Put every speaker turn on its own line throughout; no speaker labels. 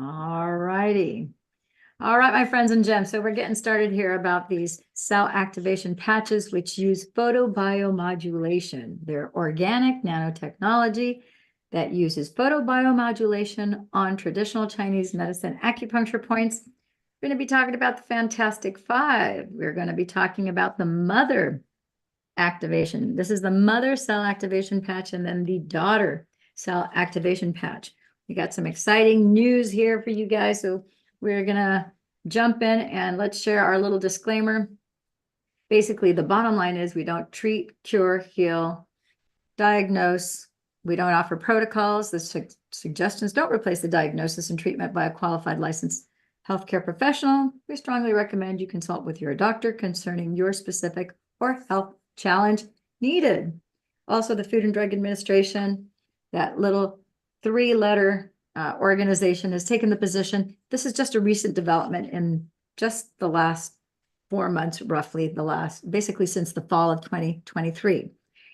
All righty. All right, my friends and gems. So we're getting started here about these cell activation patches, which use photobiomodulation. They're organic nanotechnology that uses photobiomodulation on traditional Chinese medicine acupuncture points. We're going to be talking about the Fantastic Five. We're going to be talking about the mother activation. This is the mother cell activation patch and then the daughter cell activation patch. We got some exciting news here for you guys. So we're going to jump in and let's share our little disclaimer. Basically, the bottom line is we don't treat, cure, heal, diagnose. We don't offer protocols. The suggestions don't replace the diagnosis and treatment by a qualified licensed healthcare professional. We strongly recommend you consult with your doctor concerning your specific or health challenge needed. Also, the Food and Drug Administration, that little three-letter organization, has taken the position. This is just a recent development in just the last 4 months, roughly basically since the fall of 2023.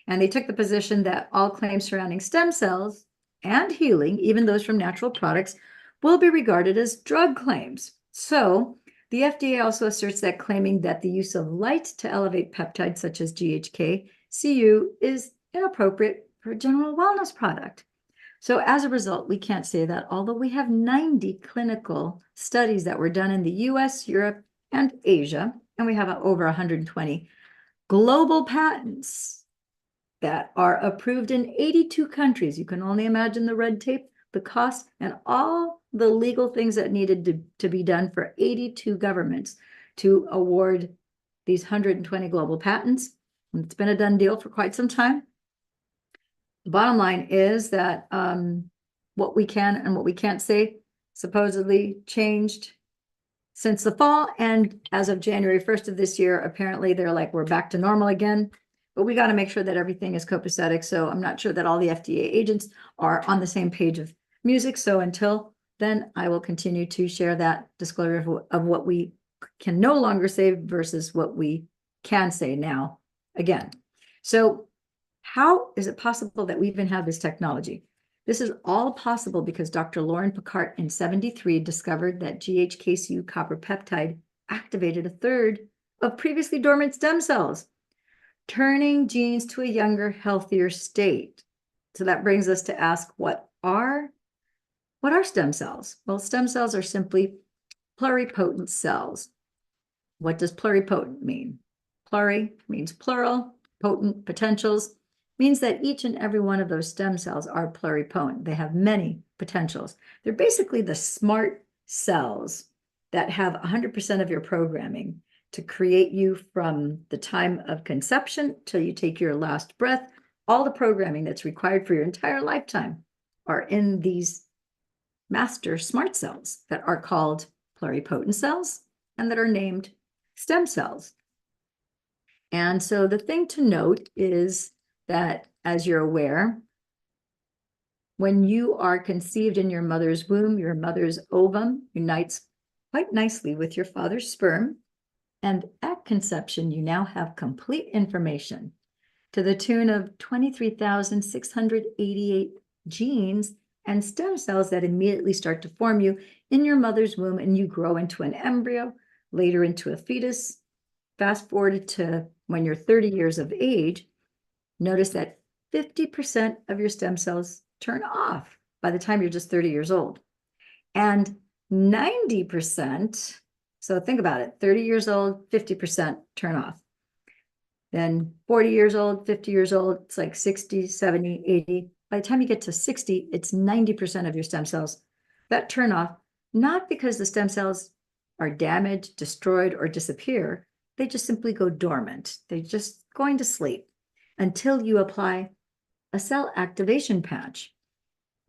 And they took the position that all claims surrounding stem cells and healing, even those from natural products, will be regarded as drug claims. So the FDA also asserts that claiming that the use of light to elevate peptides such as GHK, CU is inappropriate for a general wellness product. So as a result, we can't say that, although we have 90 clinical studies that were done in the US, Europe, and Asia, and we have over 120 global patents that are approved in 82 countries. You can only imagine the red tape, the cost, and all the legal things that needed to be done for 82 governments to award these 120 global patents. And it's been a done deal for quite some time. The bottom line is that what we can and what we can't say supposedly changed since the fall. And as of January 1st of this year, apparently they're like, we're back to normal again. But we got to make sure that everything is copacetic. So I'm not sure that all the FDA agents are on the same page of music. So until then, I will continue to share that disclosure of what we can no longer say versus what we can say now again. So how is it possible that we even have this technology? This is all possible because Dr. Lauren Picard in 1973 discovered that GHKCU copper peptide activated a third of previously dormant stem cells, turning genes to a younger, healthier state. So that brings us to ask, what are stem cells? Well, stem cells are simply pluripotent cells. What does pluripotent mean? Pluri means plural, potent, potentials, means that each and every one of those stem cells are pluripotent. They have many potentials. They're basically the smart cells that have 100% of your programming to create you from the time of conception till you take your last breath. All the programming that's required for your entire lifetime are in these master smart cells that are called pluripotent cells and that are named stem cells. And so the thing to note is that, as you're aware, when you are conceived in your mother's womb, your mother's ovum unites quite nicely with your father's sperm. And at conception, you now have complete information to the tune of 23,688 genes and stem cells that immediately start to form you in your mother's womb, and you grow into an embryo, later into a fetus. Fast forward to when you're 30 years of age, notice that 50% of your stem cells turn off by the time you're just 30 years old. And 90%, so think about it, 30 years old, 50% turn off. Then 40 years old, 50 years old, it's like 60, 70, 80. By the time you get to 60, it's 90% of your stem cells that turn off, not because the stem cells are damaged, destroyed, or disappear. They just simply go dormant. They're just going to sleep until you apply a cell activation patch.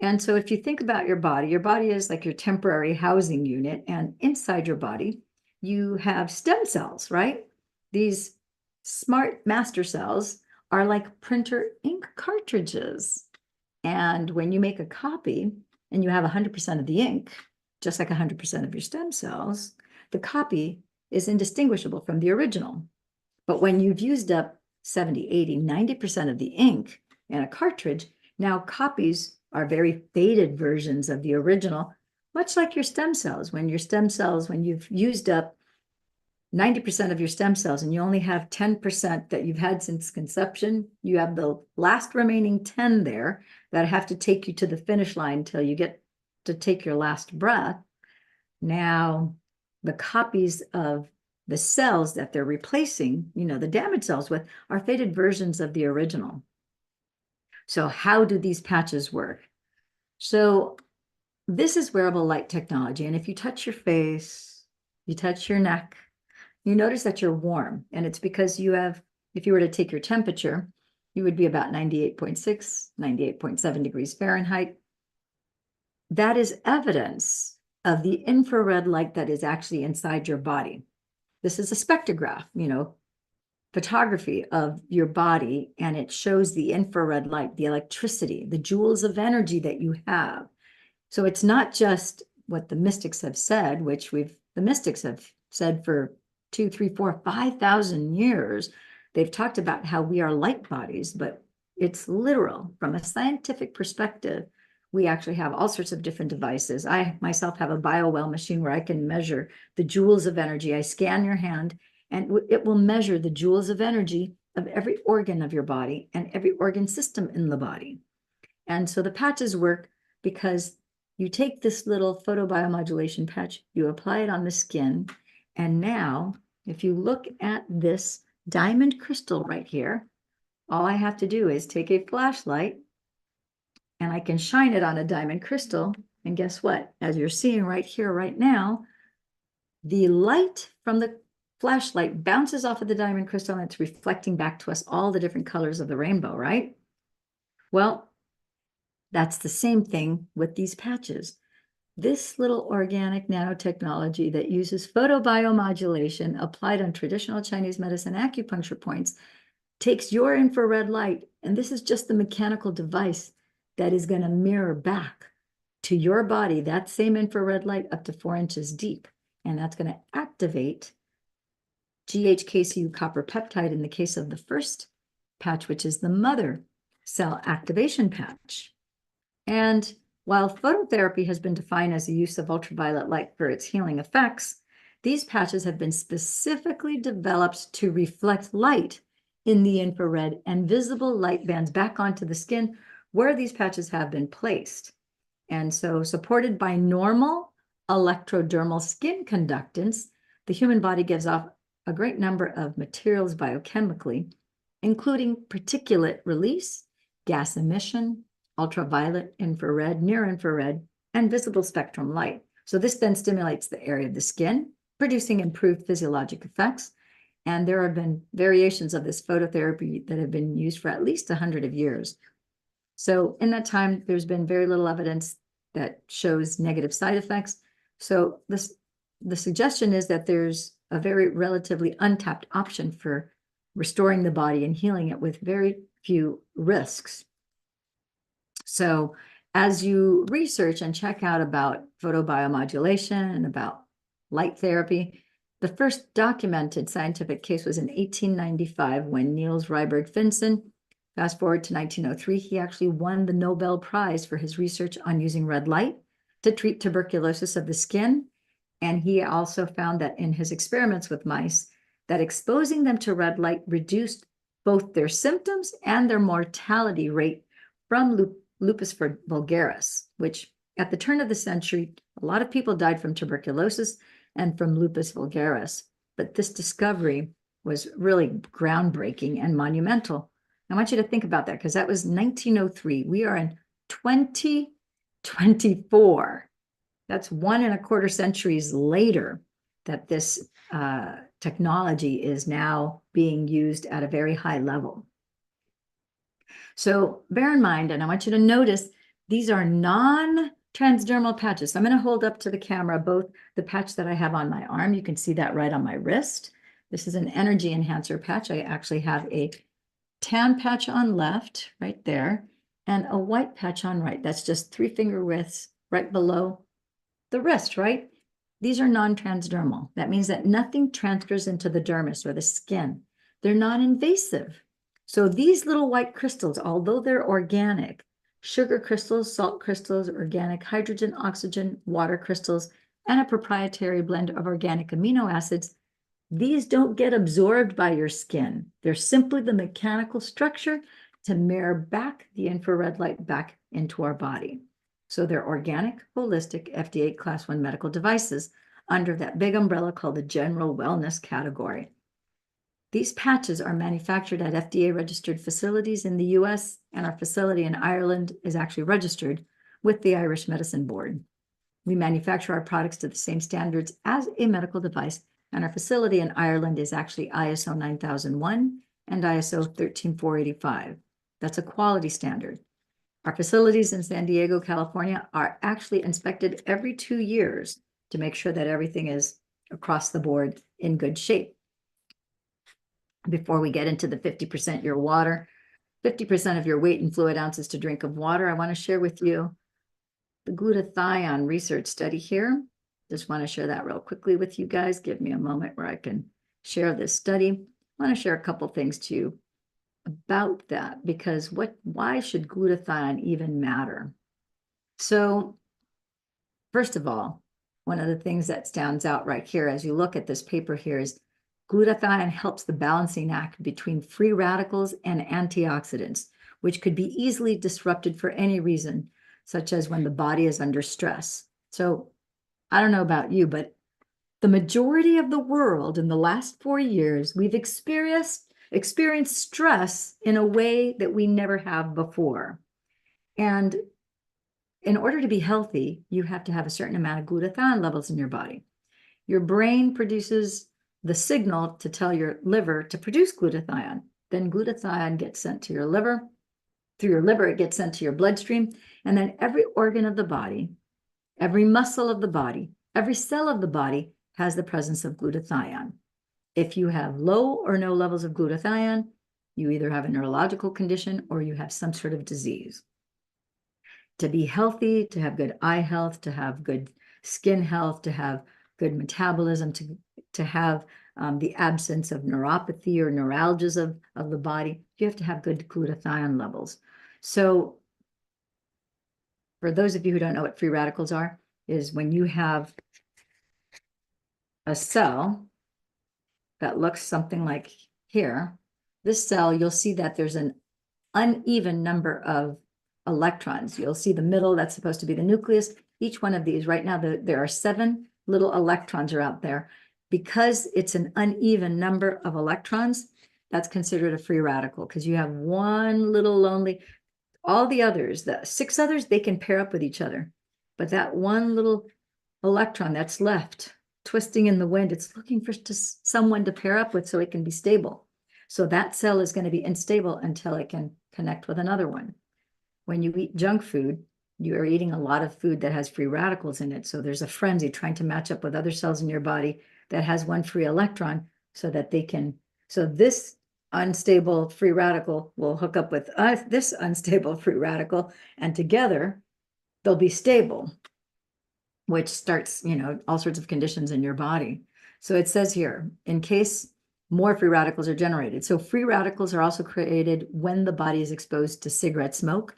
And so if you think about your body is like your temporary housing unit, and inside your body, you have stem cells, right? These smart master cells are like printer ink cartridges. And when you make a copy and you have 100% of the ink, just like 100% of your stem cells, the copy is indistinguishable from the original. But when you've used up 70, 80, 90% of the ink in a cartridge, now copies are very faded versions of the original. much like your stem cells. When you've used up 90% of your stem cells and you only have 10% that you've had since conception, you have the last remaining 10 there that have to take you to the finish line until you get to take your last breath. Now, the copies of the cells that they're replacing, the damaged cells with, are faded versions of the original. So how do these patches work? So this is wearable light technology. And if you touch your face, you touch your neck, you notice that you're warm. And it's because if you were to take your temperature, you would be about 98.6, 98.7 degrees Fahrenheit. That is evidence of the infrared light that is actually inside your body. This is a spectrograph, photography of your body, and it shows the infrared light, the electricity, the joules of energy that you have. So it's not just what the mystics have said, which the mystics have said for 2, 3, 4, 5,000 years. They've talked about how we are light bodies, but it's literal. From a scientific perspective, we actually have all sorts of different devices. I myself have a BioWell machine where I can measure the joules of energy. I scan your hand, and it will measure the joules of energy of every organ of your body and every organ system in the body. And so the patches work because you take this little photobiomodulation patch, you apply it on the skin, and now if you look at this diamond crystal right here, all I have to do is take a flashlight and I can shine it on a diamond crystal. And guess what? As you're seeing right here, right now, the light from the flashlight bounces off of the diamond crystal and it's reflecting back to us all the different colors of the rainbow, right? Well, that's the same thing with these patches. This little organic nanotechnology that uses photobiomodulation applied on traditional Chinese medicine acupuncture points takes your infrared light, and this is just the mechanical device that is going to mirror back to your body that same infrared light up to 4 inches deep. And that's going to activate GHKCU copper peptide in the case of the first patch, which is the mother cell activation patch. And while phototherapy has been defined as the use of ultraviolet light for its healing effects, these patches have been specifically developed to reflect light in the infrared and visible light bands back onto the skin where these patches have been placed. And so, supported by normal electrodermal skin conductance, the human body gives off a great number of materials biochemically, including particulate release, gas emission, ultraviolet, infrared, near-infrared, and visible spectrum light. So this then stimulates the area of the skin, producing improved physiologic effects. And there have been variations of this phototherapy that have been used for at least 100 years. So in that time, there's been very little evidence that shows negative side effects. So the suggestion is that there's a very relatively untapped option for restoring the body and healing it with very few risks. So as you research and check out about photobiomodulation and about light therapy, the first documented scientific case was in 1895 when Niels Ryberg Finsen, fast forward to 1903, he actually won the Nobel Prize for his research on using red light to treat tuberculosis of the skin. And he also found that in his experiments with mice, that exposing them to red light reduced both their symptoms and their mortality rate from lupus vulgaris, which at the turn of the century, a lot of people died from tuberculosis and from lupus vulgaris. But this discovery was really groundbreaking and monumental. I want you to think about that because that was 1903. We are in 2024. That's 1.25 centuries later that this technology is now being used at a very high level. So bear in mind, and I want you to notice, these are non-transdermal patches. So I'm going to hold up to the camera both the patch that I have on my arm. You can see that right on my wrist. This is an energy enhancer patch. I actually have a tan patch on left, right there, and a white patch on right. That's just 3 finger widths right below the wrist, right? These are non-transdermal. That means that nothing transfers into the dermis or the skin. They're non-invasive. So these little white crystals, although they're organic, sugar crystals, salt crystals, organic hydrogen, oxygen, water crystals, and a proprietary blend of organic amino acids. These don't get absorbed by your skin. They're simply the mechanical structure to mirror back the infrared light back into our body. So they're organic, holistic, FDA Class 1 medical devices under that big umbrella called the general wellness category. These patches are manufactured at FDA-registered facilities in the US, and our facility in Ireland is actually registered with the Irish Medicine Board. We manufacture our products to the same standards as a medical device, and our facility in Ireland is actually ISO 9001 and ISO 13485. That's a quality standard. Our facilities in San Diego, California are actually inspected every 2 years to make sure that everything is across the board in good shape. Before we get into the 50% your water, 50% of your weight in fluid ounces to drink of water, I want to share with you the glutathione research study here. Just want to share that real quickly with you guys. Give me a moment where I can share this study. I want to share a couple things to you about that, because why should glutathione even matter? So first of all, one of the things that stands out right here as you look at this paper here is glutathione helps the balancing act between free radicals and antioxidants, which could be easily disrupted for any reason, such as when the body is under stress. So I don't know about you, but the majority of the world in the last 4 years, we've experienced stress in a way that we never have before. And in order to be healthy, you have to have a certain amount of glutathione levels in your body. Your brain produces the signal to tell your liver to produce glutathione. Then glutathione gets sent to your liver. Through your liver, it gets sent to your bloodstream. And then every organ of the body, every muscle of the body, every cell of the body has the presence of glutathione. If you have low or no levels of glutathione, you either have a neurological condition or you have some sort of disease. To be healthy, to have good eye health, to have good skin health, to have good metabolism, to have the absence of neuropathy or neuralgias of the body, you have to have good glutathione levels. So for those of you who don't know what free radicals are, is when you have a cell that looks something like here, this cell, you'll see that there's an uneven number of electrons. You'll see the middle, that's supposed to be the nucleus. Each one of these, right now, there are 7 little electrons are out there. Because it's an uneven number of electrons, that's considered a free radical, because you have one little lonely, all the others, the 6 others, they can pair up with each other. But that one little electron that's left, twisting in the wind, it's looking for someone to pair up with so it can be stable. So that cell is going to be unstable until it can connect with another one. When you eat junk food, you are eating a lot of food that has free radicals in it. So there's a frenzy trying to match up with other cells in your body that has one free electron so that they can, so this unstable free radical will hook up with this unstable free radical, and together they'll be stable, which starts, all sorts of conditions in your body. So it says here, in case more free radicals are generated. So free radicals are also created when the body is exposed to cigarette smoke,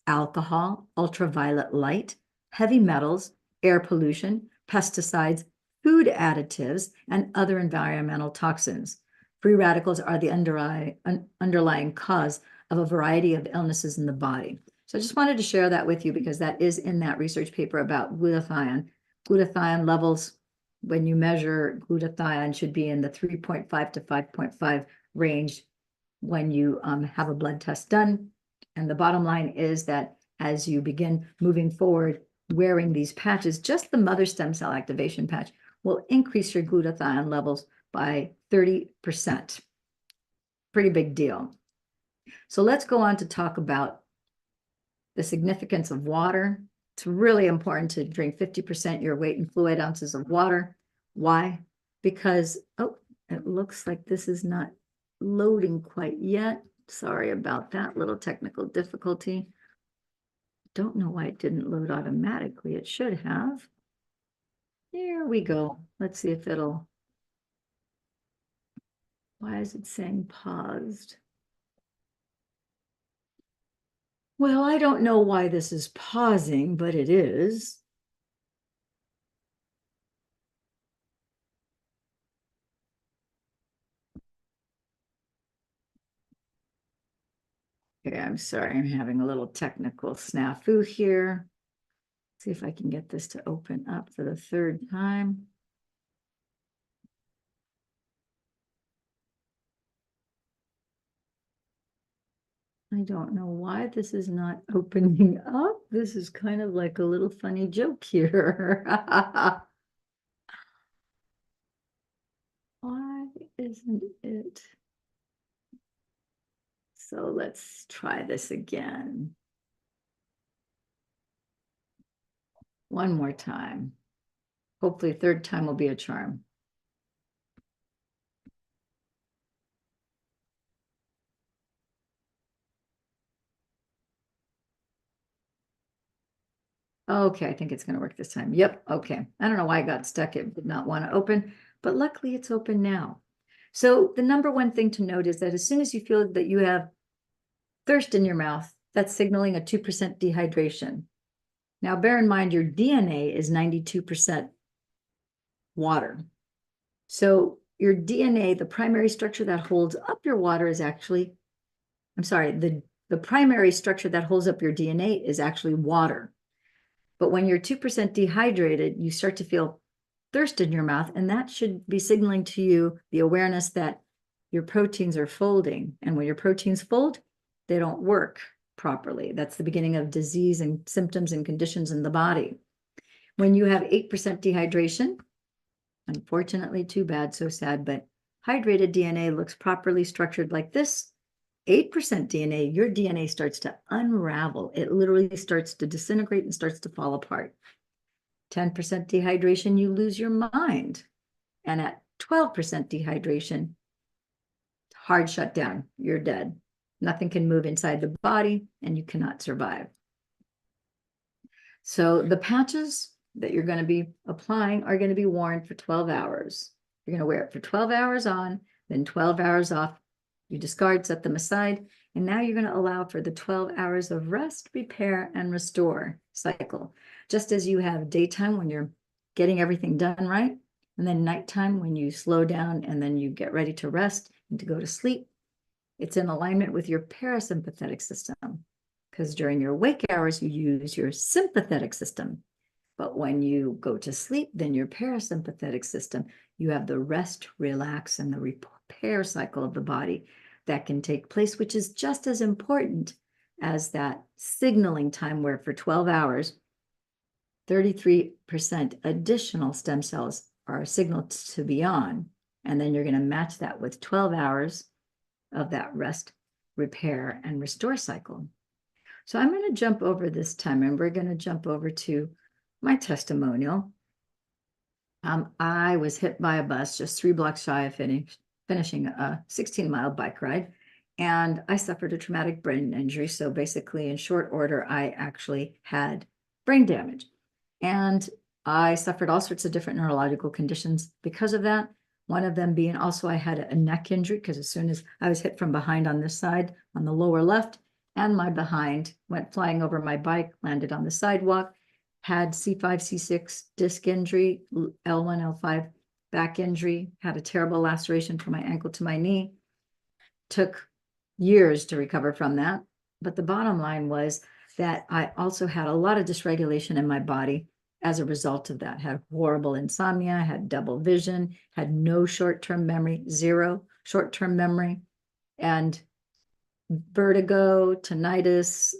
alcohol, ultraviolet light, heavy metals, air pollution, pesticides, food additives, and other environmental toxins. Free radicals are the underlying cause of a variety of illnesses in the body. So I just wanted to share that with you because that is in that research paper about glutathione. Glutathione levels, when you measure glutathione, should be in the 3.5 to 5.5 range when you have a blood test done. And the bottom line is that as you begin moving forward, wearing these patches, just the mother stem cell activation patch will increase your glutathione levels by 30%. Pretty big deal. So let's go on to talk about the significance of water. It's really important to drink 50% your weight in fluid ounces of water. Why? Because, it looks like this is not loading quite yet. Sorry about that little technical difficulty. Don't know why it didn't load automatically. It should have. There we go. Let's see if it'll. Why is it saying paused? Well, I don't know why this is pausing, but it is. Okay, I'm sorry, I'm having a little technical snafu here. See if I can get this to open up for the third time. I don't know why this is not opening up. This is kind of like a little funny joke here. Why isn't it? So let's try this again. One more time. Hopefully third time will be a charm. Okay, I think it's going to work this time. Yep, okay. I don't know why I got stuck. It did not want to open, but luckily it's open now. So the number one thing to note is that as soon as you feel that you have thirst in your mouth, that's signaling a 2% dehydration. Now, bear in mind your DNA is 92% water. So your DNA, the primary structure that holds up your water is actually, I'm sorry, the primary structure that holds up your DNA is actually water. But when you're 2% dehydrated, you start to feel thirst in your mouth, and that should be signaling to you the awareness that your proteins are folding. And when your proteins fold, they don't work properly. That's the beginning of disease and symptoms and conditions in the body. When you have 8% dehydration, unfortunately, too bad, so sad, but hydrated DNA looks properly structured like this. 8% DNA, your DNA starts to unravel. It literally starts to disintegrate and starts to fall apart. 10% dehydration, you lose your mind. And at 12% dehydration, hard shutdown, you're dead. Nothing can move inside the body and you cannot survive. So the patches that you're going to be applying are going to be worn for 12 hours. You're going to wear it for 12 hours on, then 12 hours off. You discard, set them aside, and now you're going to allow for the 12 hours of rest, repair, and restore cycle. Just as you have daytime when you're getting everything done right, and then nighttime when you slow down and then you get ready to rest and to go to sleep, it's in alignment with your parasympathetic system. Because during your wake hours, you use your sympathetic system. But when you go to sleep, then your parasympathetic system, you have the rest, relax, and the repair cycle of the body that can take place, which is just as important as that signaling time where for 12 hours, 33% additional stem cells are signaled to be on. And then you're going to match that with 12 hours of that rest, repair, and restore cycle. So I'm going to jump over this time, and we're going to jump over to my testimonial. I was hit by a bus just 3 blocks shy of finishing a 16-mile bike ride, and I suffered a traumatic brain injury. So basically, in short order, I actually had brain damage, and I suffered all sorts of different neurological conditions because of that. One of them being also I had a neck injury because as soon as I was hit from behind on this side, on the lower left, and my behind went flying over my bike, landed on the sidewalk, had C5, C6 disc injury, L1, L5 back injury, had a terrible laceration from my ankle to my knee. Took years to recover from that. But the bottom line was that I also had a lot of dysregulation in my body as a result of that. Had horrible insomnia, had double vision, had no short-term memory, zero short-term memory, and vertigo, tinnitus.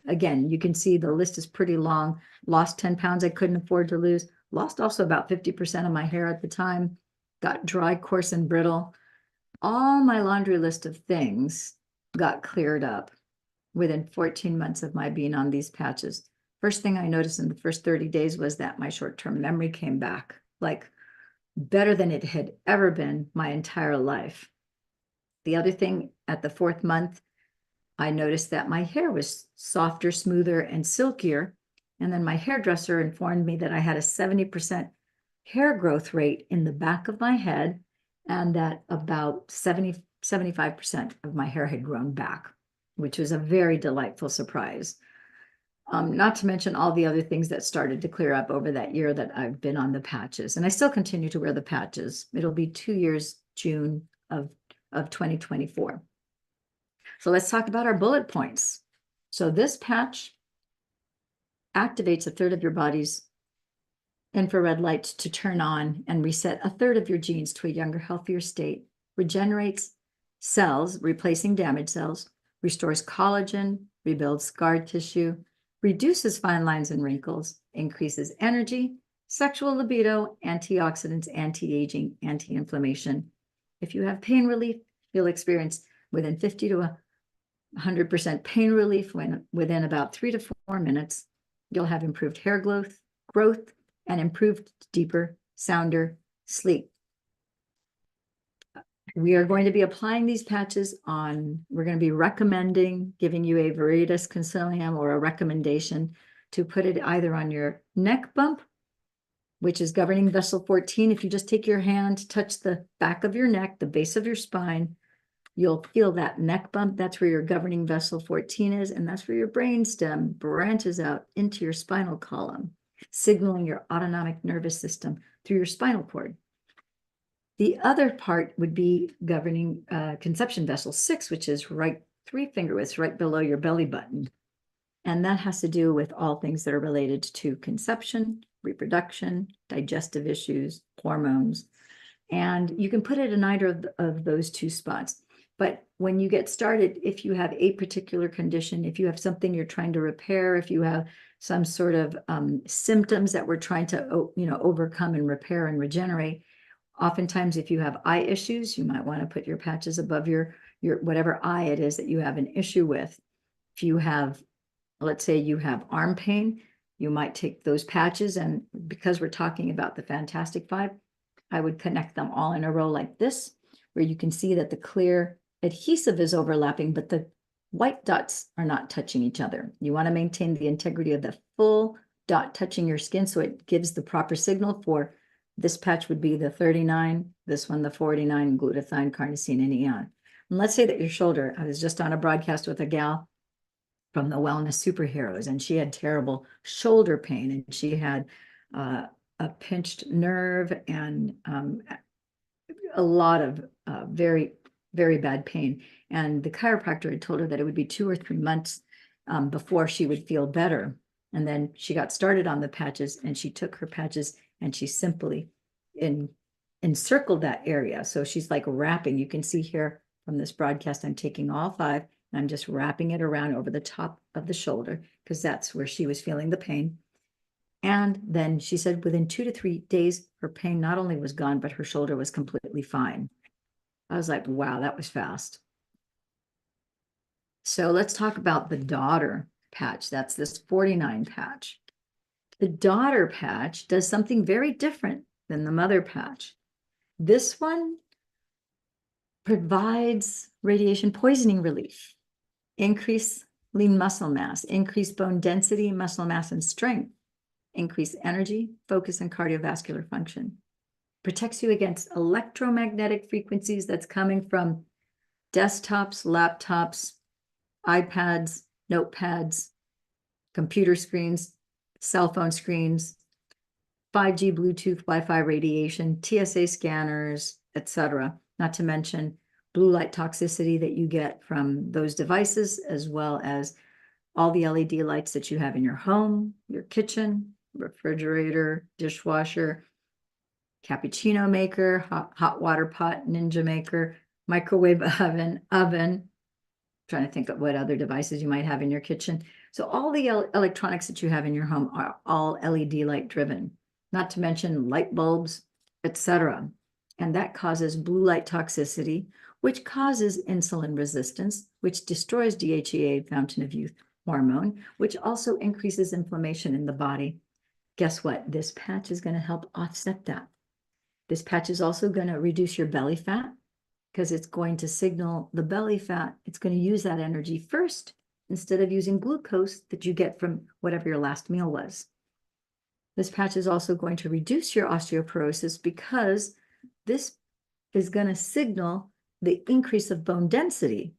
Again, you can see the list is pretty long. Lost 10 pounds I couldn't afford to lose. Lost also about 50% of my hair at the time. Got dry, coarse, and brittle. All my laundry list of things got cleared up within 14 months of my being on these patches. First thing I noticed in the first 30 days was that my short-term memory came back, like better than it had ever been my entire life. The other thing, at the 4th month, I noticed that my hair was softer, smoother, and silkier. And then my hairdresser informed me that I had a 70% hair growth rate in the back of my head, and that about 75% of my hair had grown back. which was a very delightful surprise. Not to mention all the other things that started to clear up over that year that I've been on the patches. And I still continue to wear the patches. It'll be 2 years, June of 2024. So let's talk about our bullet points. So this patch activates a third of your body's infrared light to turn on and reset a third of your genes to a younger, healthier state, regenerates cells, replacing damaged cells, restores collagen, rebuilds scar tissue, reduces fine lines and wrinkles, increases energy, sexual libido, antioxidants, anti-aging, anti-inflammation. If you have pain relief, you'll experience within 50 to 100% pain relief within about 3 to 4 minutes. You'll have improved hair growth, and improved, deeper, sounder sleep. We are going to be applying these patches on, we're going to be recommending, giving you a Veritas Consilium or a recommendation to put it either on your neck bump, which is governing vessel 14. If you just take your hand, touch the back of your neck, the base of your spine, you'll feel that neck bump. That's where your governing vessel 14 is, and that's where your brainstem branches out into your spinal column, signaling your autonomic nervous system through your spinal cord. The other part would be governing conception vessel 6, which is right 3 finger widths right below your belly button. And that has to do with all things that are related to conception, reproduction, digestive issues, hormones. And you can put it in either of those 2 spots. But when you get started, if you have a particular condition, if you have something you're trying to repair, if you have some sort of symptoms that we're trying to overcome and repair and regenerate, oftentimes if you have eye issues, you might want to put your patches above your whatever eye it is that you have an issue with. If you have, let's say you have arm pain, you might take those patches, and because we're talking about the Fantastic Five, I would connect them all in a row like this, where you can see that the clear adhesive is overlapping, but the white dots are not touching each other. You want to maintain the integrity of the full dot touching your skin so it gives the proper signal for this patch would be the 39, this one the 49, glutathione, carnosine, and eon. And let's say that your shoulder, I was just on a broadcast with a gal from the Wellness Superheroes, and she had terrible shoulder pain, and she had a pinched nerve and a lot of very, very bad pain. And the chiropractor had told her that it would be 2 or 3 months before she would feel better. And then she got started on the patches, and she took her patches and she simply encircled that area. So she's like wrapping. You can see here from this broadcast, I'm taking all 5 and I'm just wrapping it around over the top of the shoulder because that's where she was feeling the pain. And then she said within 2 to 3 days, her pain not only was gone, but her shoulder was completely fine. I was like, wow, that was fast. So let's talk about the daughter patch. That's this 49 patch. The daughter patch does something very different than the mother patch. This one provides radiation poisoning relief, increase lean muscle mass, increase bone density, muscle mass, and strength, increase energy, focus, and cardiovascular function. Protects you against electromagnetic frequencies that's coming from desktops, laptops, iPads, notepads, computer screens, cell phone screens, 5G, Bluetooth, Wi-Fi radiation, TSA scanners, etc. Not to mention blue light toxicity that you get from those devices, as well as all the LED lights that you have in your home, your kitchen, refrigerator, dishwasher, cappuccino maker, hot water pot, ninja maker, microwave oven. Trying to think of what other devices you might have in your kitchen. So all the electronics that you have in your home are all LED light driven, not to mention light bulbs, etc. And that causes blue light toxicity, which causes insulin resistance, which destroys DHEA, fountain of youth hormone, which also increases inflammation in the body. Guess what? This patch is going to help offset that. This patch is also going to reduce your belly fat because it's going to signal the belly fat. It's going to use that energy first instead of using glucose that you get from whatever your last meal was. This patch is also going to reduce your osteoporosis because this is going to signal the increase of bone density.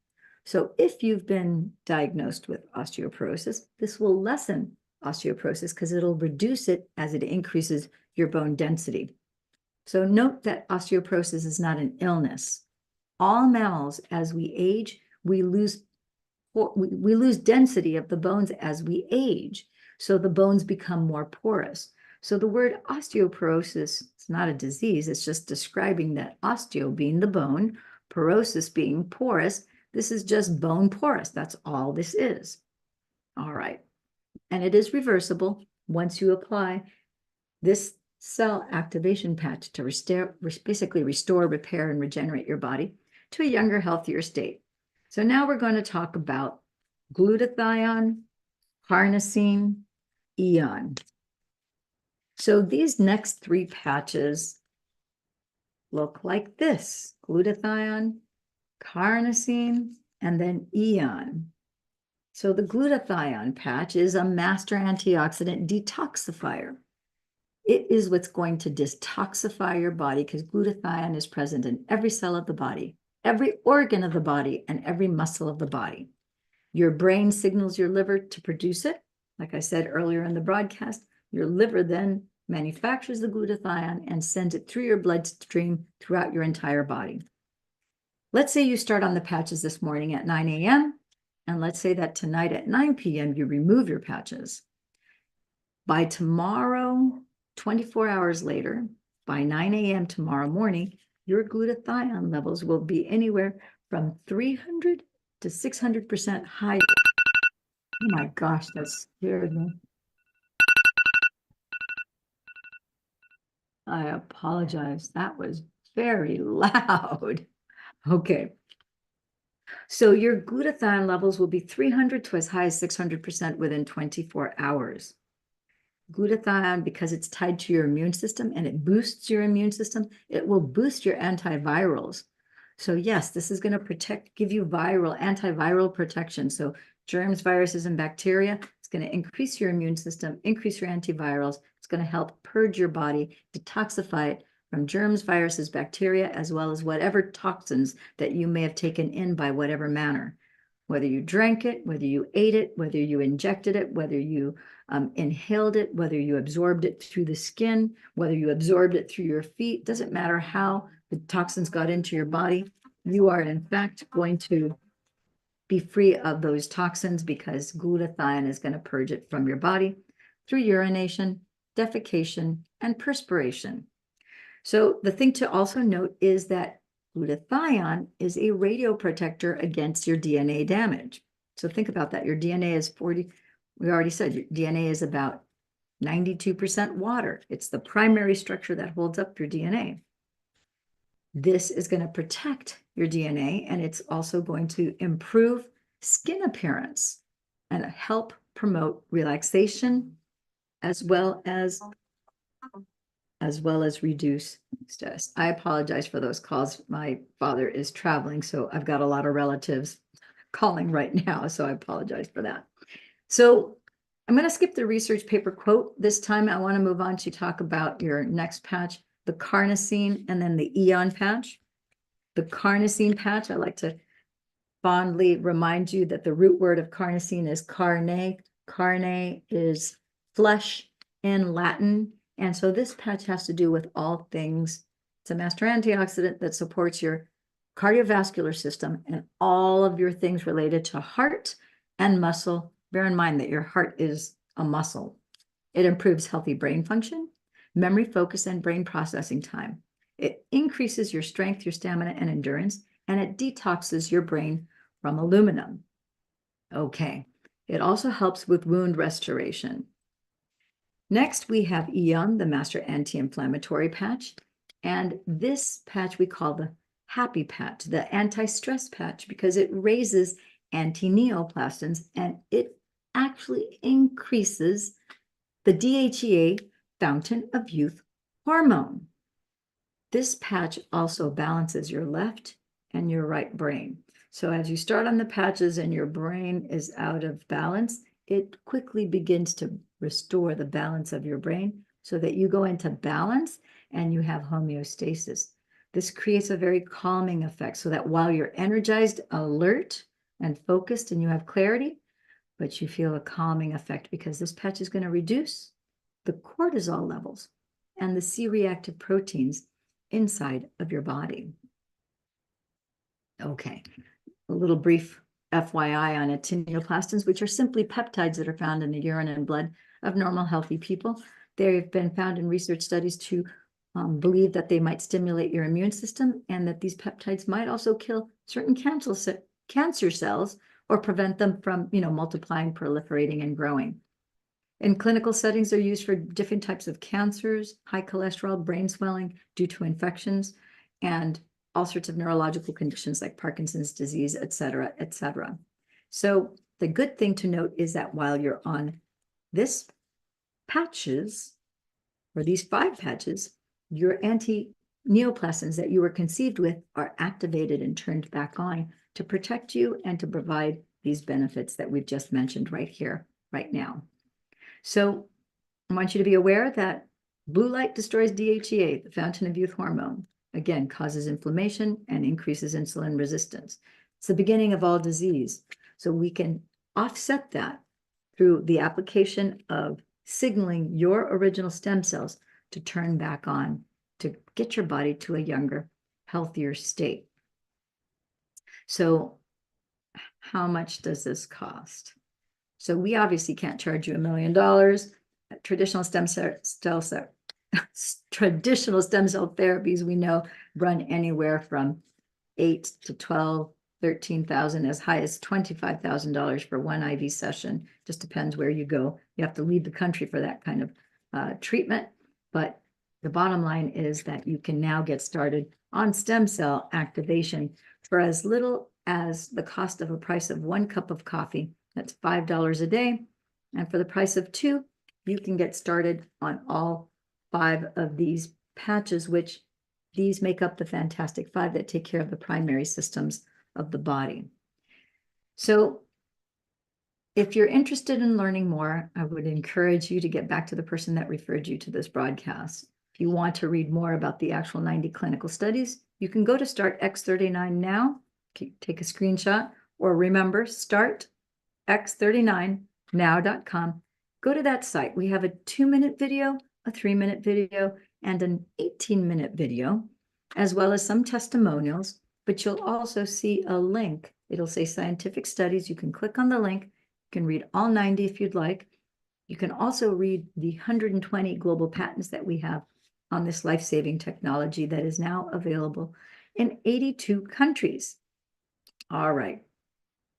So if you've been diagnosed with osteoporosis, this will lessen osteoporosis because it'll reduce it as it increases your bone density. So note that osteoporosis is not an illness. All mammals, as we age, we lose density of the bones as we age. So the bones become more porous. So the word osteoporosis is not a disease. It's just describing that osteo being the bone, porosis being porous. This is just bone porous. That's all this is. All right. And it is reversible once you apply this cell activation patch to basically restore, repair, and regenerate your body to a younger, healthier state. So now we're going to talk about glutathione, carnosine, eon. So these next three patches look like this: glutathione, carnosine, and then eon. So the glutathione patch is a master antioxidant detoxifier. It is what's going to detoxify your body because glutathione is present in every cell of the body, every organ of the body, and every muscle of the body. Your brain signals your liver to produce it. Like I said earlier in the broadcast, your liver then manufactures the glutathione and sends it through your bloodstream throughout your entire body. Let's say you start on the patches this morning at 9 a.m., and let's say that tonight at 9 p.m. you remove your patches. By tomorrow, 24 hours later, by 9 a.m. tomorrow morning, your glutathione levels will be anywhere from 300 to 600% higher. Oh my gosh, that scared me. I apologize. That was very loud. Okay. So your glutathione levels will be 300 to as high as 600% within 24 hours. Glutathione, because it's tied to your immune system and it boosts your immune system, it will boost your antivirals. So yes, this is going to give you antiviral protection. So germs, viruses, and bacteria, it's going to increase your immune system, increase your antivirals. It's going to help purge your body, detoxify it from germs, viruses, bacteria, as well as whatever toxins that you may have taken in by whatever manner. Whether you drank it, whether you ate it, whether you injected it, whether you inhaled it, whether you absorbed it through the skin, whether you absorbed it through your feet, doesn't matter how the toxins got into your body. You are in fact going to be free of those toxins because glutathione is going to purge it from your body through urination, defecation, and perspiration. So the thing to also note is that glutathione is a radioprotector against your DNA damage. So think about that. Your DNA is 40, we already said your DNA is about 92% water. It's the primary structure that holds up your DNA. This is going to protect your DNA, and it's also going to improve skin appearance and help promote relaxation as well as reduce stress. I apologize for those calls. My father is traveling, so I've got a lot of relatives calling right now, so I apologize for that. So I'm going to skip the research paper quote. This time I want to move on to talk about your next patch, the carnosine, and then the eon patch. The carnosine patch, I like to fondly remind you that the root word of carnosine is carne. Carne is flesh in Latin. And so this patch has to do with all things. It's a master antioxidant that supports your cardiovascular system and all of your things related to heart and muscle. Bear in mind that your heart is a muscle. It improves healthy brain function, memory, focus, and brain processing time. It increases your strength, your stamina, and endurance, and it detoxes your brain from aluminum. Okay. It also helps with wound restoration. Next, we have Eon, the master anti-inflammatory patch. And this patch we call the happy patch, the anti-stress patch, because it raises anti-neoplastins and it actually increases the DHEA, fountain of youth hormone. This patch also balances your left and your right brain. So as you start on the patches and your brain is out of balance, it quickly begins to restore the balance of your brain so that you go into balance and you have homeostasis. This creates a very calming effect so that while you're energized, alert, and focused and you have clarity, but you feel a calming effect because this patch is going to reduce the cortisol levels and the C-reactive proteins inside of your body. Okay, a little brief FYI on actinoplastins, which are simply peptides that are found in the urine and blood of normal, healthy people. They've been found in research studies to believe that they might stimulate your immune system and that these peptides might also kill certain cancer cells or prevent them from, multiplying, proliferating, and growing. In clinical settings, they're used for different types of cancers, high cholesterol, brain swelling due to infections, and all sorts of neurological conditions like Parkinson's disease, et cetera, et cetera. So the good thing to note is that while you're on this patches, or these 5 patches, your anti-neoplasms that you were conceived with are activated and turned back on to protect you and to provide these benefits that we've just mentioned right here, right now. So I want you to be aware that blue light destroys DHEA, the fountain of youth hormone. Again, causes inflammation and increases insulin resistance. It's the beginning of all disease. So we can offset that through the application of signaling your original stem cells to turn back on, to get your body to a younger, healthier state. So how much does this cost? So we obviously can't charge you $1 million. Traditional stem cell therapies, we know, run anywhere from 8 to 12, 13,000, as high as $25,000 for one IV session. Just depends where you go. You have to leave the country for that kind of treatment. But the bottom line is that you can now get started on stem cell activation for as little as the cost of a price of 1 cup of coffee. That's $5 a day. And for the price of 2, you can get started on all 5 of these patches, which these make up the fantastic 5 that take care of the primary systems of the body. So if you're interested in learning more, I would encourage you to get back to the person that referred you to this broadcast. If you want to read more about the actual 90 clinical studies, you can go to Start X39 now, take a screenshot, or remember, startx39now.com. Go to that site. We have a 2-minute video, a 3-minute video, and an 18-minute video, as well as some testimonials, but you'll also see a link. It'll say scientific studies. You can click on the link. You can read all 90 if you'd like. You can also read the 120 global patents that we have on this life-saving technology that is now available in 82 countries. All right.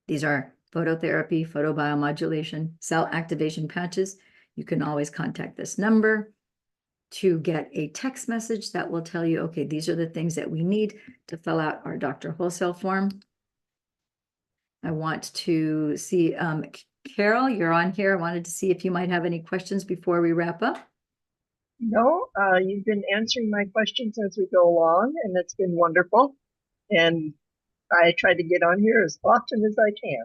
These are phototherapy, photobiomodulation, cell activation patches. You can always contact this number to get a text message that will tell you, okay, these are the things that we need to fill out our doctor wholesale form. I want to see, Carol, you're on here. I wanted to see if you might have any questions before we wrap up.
No, you've been answering my questions as we go along, and it's been wonderful. And I try to get on here as often as I can.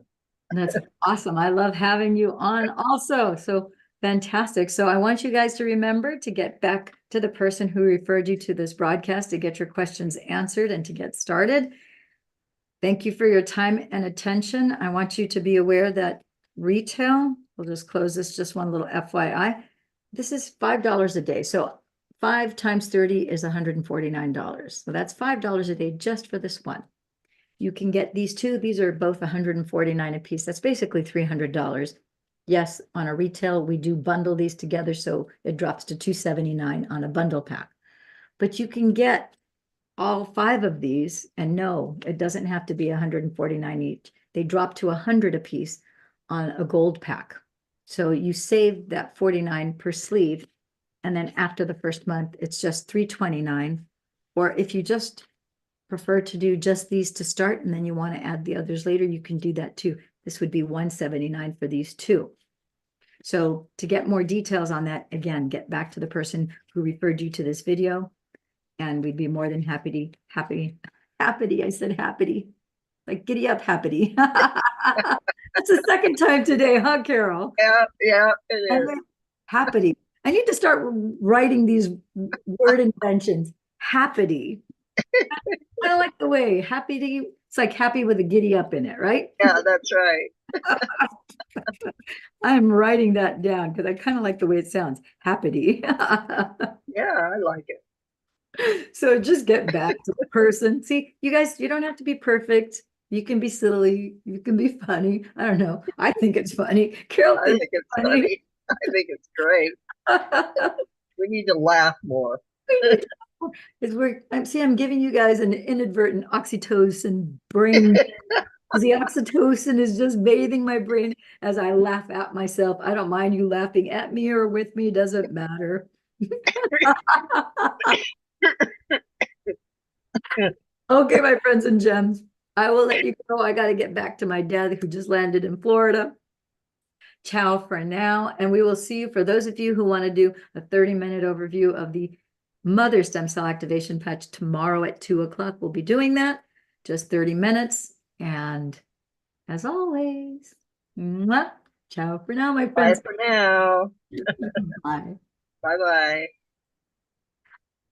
That's awesome. I love having you on also. So fantastic. So I want you guys to remember to get back to the person who referred you to this broadcast to get your questions answered and to get started. Thank you for your time and attention. I want you to be aware that retail, we'll just close this, just one little FYI. This is $5 a day. So 5 times 30 is $149. So that's $5 a day just for this one. You can get these 2. These are both $149 a piece. That's basically $300. Yes, on a retail, we do bundle these together, so it drops to $279 on a bundle pack. But you can get all 5 of these, and no, it doesn't have to be $149 each. They drop to $100 a piece on a gold pack. So you save that $49 per sleeve, and then after the first month, it's just $329. Or if you just prefer to do just these to start and then you want to add the others later, you can do that too. This would be $179 for these 2. So to get more details on that, again, get back to the person who referred you to this video, and we'd be more than happy, I said happy, like giddy up happy. That's the second time today, huh, Carol?
Yeah, it is.
Happy. I need to start writing these word inventions. Happy. I like the way happy to It's like happy with a giddy up in it, right?
Yeah, that's right.
I'm writing that down because I kind of like the way it sounds. Happy.
Yeah, I like it.
So just get back to the person. See, you guys, you don't have to be perfect. You can be silly. You can be funny. I don't know. I think it's funny. Carol
I
thinks
think it's
it's funny.
funny. I think it's great. We need to laugh more.
I'm giving you guys an inadvertent oxytocin brain. The oxytocin is just bathing my brain as I laugh at myself. I don't mind you laughing at me or with me, doesn't matter. Okay, my friends and gems, I will let you go. I got to get back to my dad who just landed in Florida. Ciao for now. And we will see you, for those of you who want to do a 30-minute overview of the mother stem cell activation patch tomorrow at 2 o'clock. We'll be doing that, just 30 minutes. And as always, ciao for now, my
Bye
friends.
for now.
Bye.
Bye bye.